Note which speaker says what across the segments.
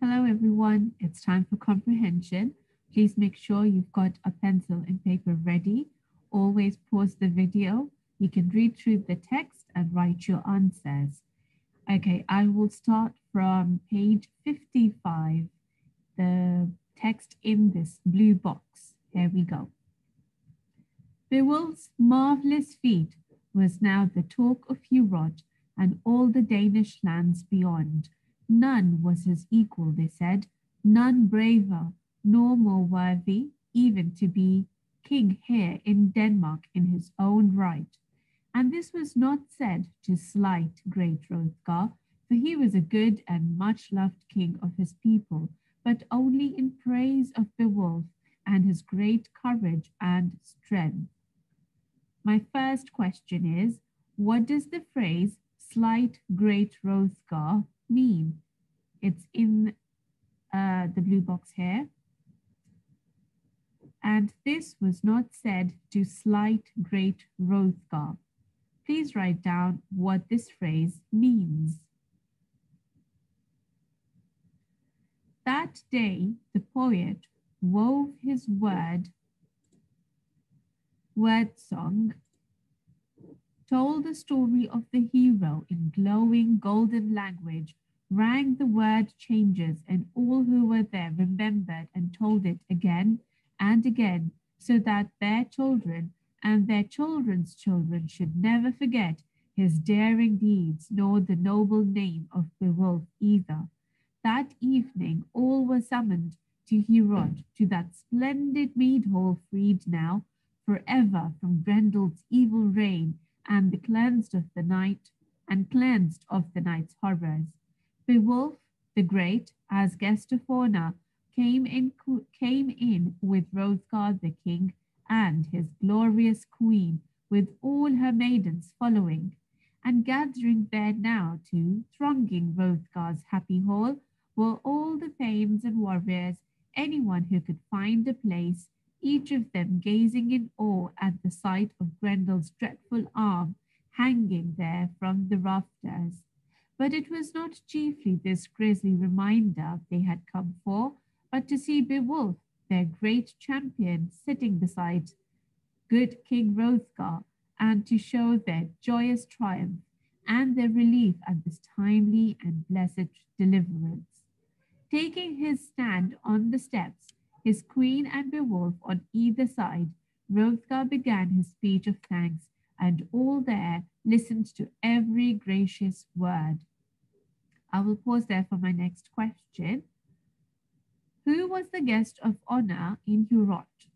Speaker 1: Hello everyone, it's time for comprehension. Please make sure you've got a pencil and paper ready. Always pause the video. You can read through the text and write your answers. Okay, I will start from page 55, the text in this blue box. Here we go. Beowulf's marvellous feat was now the talk of Heorot and all the Danish lands beyond. None was his equal, they said, none braver, nor more worthy even to be king here in Denmark in his own right. And this was not said to slight great Hrothgar, for he was a good and much loved king of his people, but only in praise of Beowulf and his great courage and strength. My first question is, what does the phrase slight great Hrothgar mean? It's in the blue box here. And this was not said to slight great Hrothgar. Please write down what this phrase means. That day, the poet wove his word song, told the story of the hero in glowing golden language, rang the word changes, and all who were there remembered and told it again and again, so that their children and their children's children should never forget his daring deeds, nor the noble name of Beowulf either. That evening all were summoned to Heorot, to that splendid mead hall, freed now forever from Grendel's evil reign and cleansed of the night's horrors. Beowulf the Great, as guest of honor, came in with Hrothgar the king and his glorious queen, with all her maidens following, and gathering there now too, thronging Hrothgar's happy hall, were all the thanes and warriors, anyone who could find a place, each of them gazing in awe at the sight of Grendel's dreadful arm hanging there from the rafters. But it was not chiefly this grisly reminder they had come for, but to see Beowulf, their great champion, sitting beside good King Hrothgar, and to show their joyous triumph and their relief at this timely and blessed deliverance. Taking his stand on the steps, his queen and Beowulf on either side, Hrothgar began his speech of thanks, and all there listened to every gracious word. I will pause there for my next question. Who was the guest of honor in Heorot?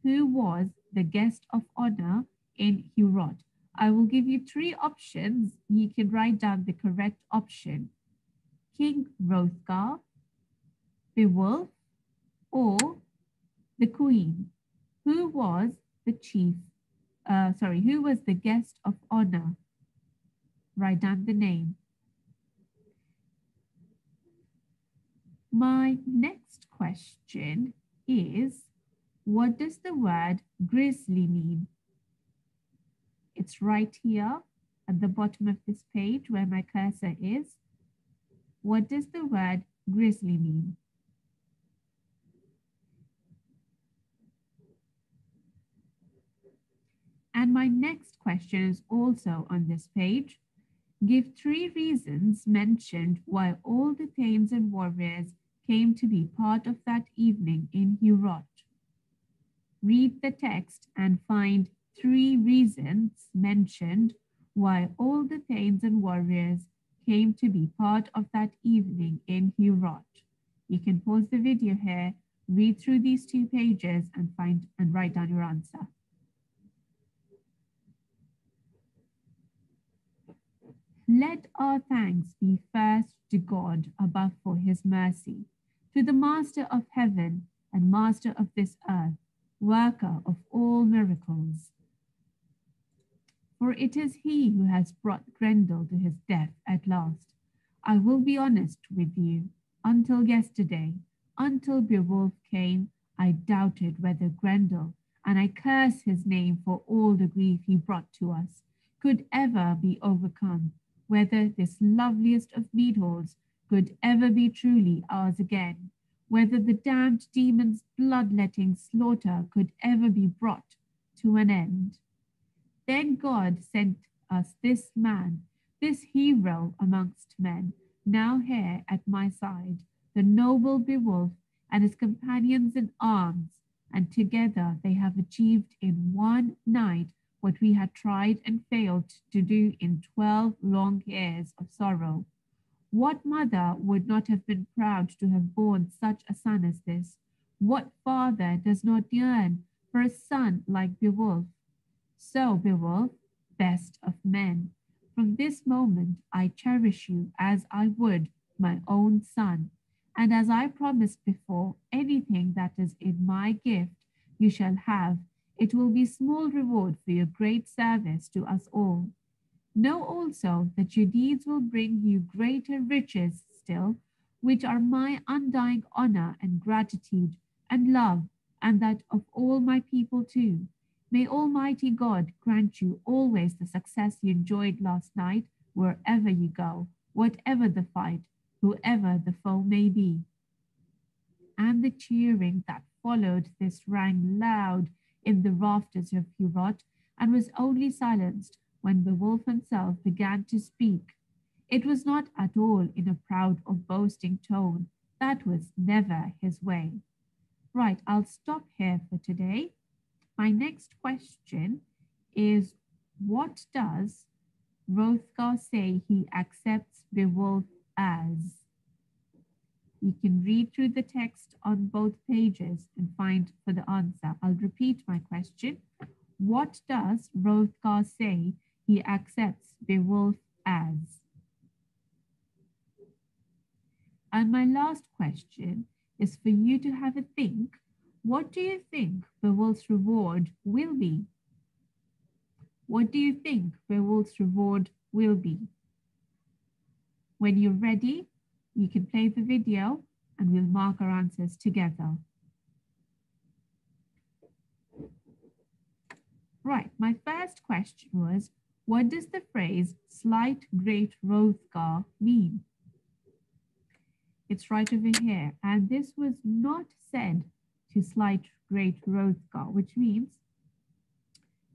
Speaker 1: Who was the guest of honor in Heorot? I will give you three options. You can write down the correct option. King Hrothgar, Beowulf, or the queen. Who was the who was the guest of honor? Write down the name. My next question is, what does the word grisly mean? It's right here at the bottom of this page where my cursor is. What does the word grisly mean? And my next question is also on this page. Give three reasons mentioned why all the thanes and warriors came to be part of that evening in Heorot. Read the text and find three reasons mentioned why all the thanes and warriors came to be part of that evening in Heorot. You can pause the video here, read through these 2 pages and write down your answer. Let our thanks be first to God above for his mercy, to the Master of heaven and Master of this earth, worker of all miracles. For it is he who has brought Grendel to his death at last. I will be honest with you. Until yesterday, until Beowulf came, I doubted whether Grendel, and I curse his name for all the grief he brought to us, could ever be overcome, whether this loveliest of mead halls could ever be truly ours again, whether the damned demon's bloodletting slaughter could ever be brought to an end. Then God sent us this man, this hero amongst men, now here at my side, the noble Beowulf and his companions in arms, and together they have achieved in one night what we had tried and failed to do in 12 long years of sorrow. What mother would not have been proud to have borne such a son as this? What father does not yearn for a son like Beowulf? So, Beowulf, best of men, from this moment I cherish you as I would my own son, and as I promised before, anything that is in my gift you shall have. It will be small reward for your great service to us all. Know also that your deeds will bring you greater riches still, which are my undying honor and gratitude and love, and that of all my people too. May Almighty God grant you always the success you enjoyed last night, wherever you go, whatever the fight, whoever the foe may be. And the cheering that followed this rang loud in the rafters of Heorot, and was only silenced when Beowulf himself began to speak. It was not at all in a proud or boasting tone. That was never his way. Right, I'll stop here for today. My next question is, what does Hrothgar say he accepts Beowulf as? You can read through the text on both pages and find for the answer. I'll repeat my question. What does Hrothgar say he accepts Beowulf as? And my last question is for you to have a think. What do you think Beowulf's reward will be? What do you think Beowulf's reward will be? When you're ready, you can play the video and we'll mark our answers together. Right, my first question was, what does the phrase slight great Hrothgar mean? It's right over here. And this was not said to slight great Hrothgar, which means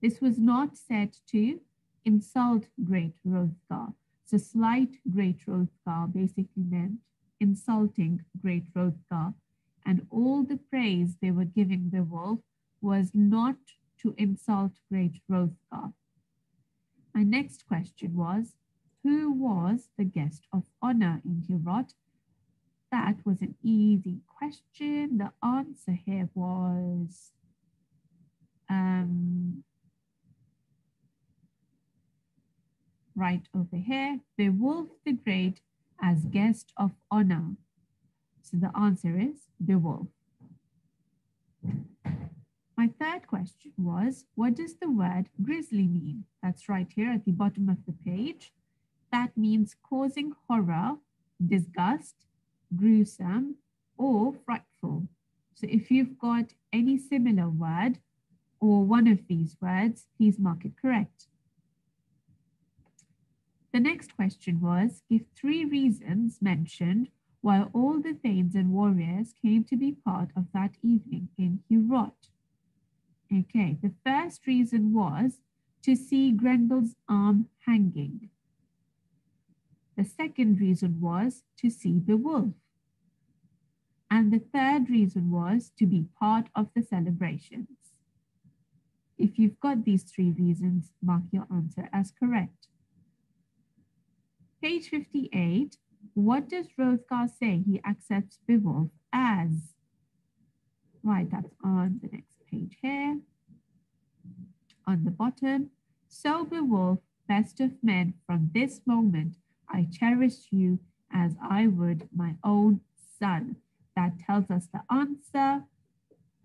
Speaker 1: this was not said to insult great Hrothgar. So slight great Hrothgar basically meant insulting great Hrothgar. And all the praise they were giving Beowulf was not to insult great Hrothgar. My next question was, who was the guest of honor in Heorot? That was an easy question. The answer here was right over here, Beowulf the Great as guest of honor. So the answer is Beowulf. My third question was, what does the word grisly mean? That's right here at the bottom of the page. That means causing horror, disgust, gruesome, or frightful. So if you've got any similar word or one of these words, please mark it correct. The next question was, give 3 reasons mentioned why all the thanes and warriors came to be part of that evening in Heorot. Okay, the first reason was to see Grendel's arm hanging. The second reason was to see Beowulf. And the third reason was to be part of the celebrations. If you've got these 3 reasons, mark your answer as correct. Page 58, what does Hrothgar say he accepts Beowulf as? Right, that's on the next page here. On the bottom, so Beowulf, best of men, from this moment I cherish you as I would my own son. That tells us the answer.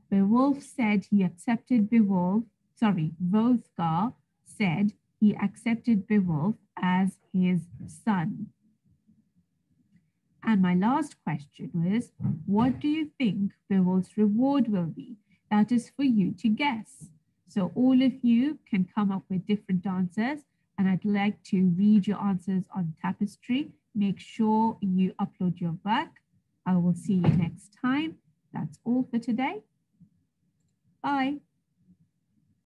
Speaker 1: Beowulf said he accepted Hrothgar said he accepted Beowulf as his son. And my last question was, what do you think Beowulf's reward will be? That is for you to guess. So all of you can come up with different answers, and I'd like to read your answers on tapestry. Make sure you upload your work. I will see you next time. That's all for today. Bye.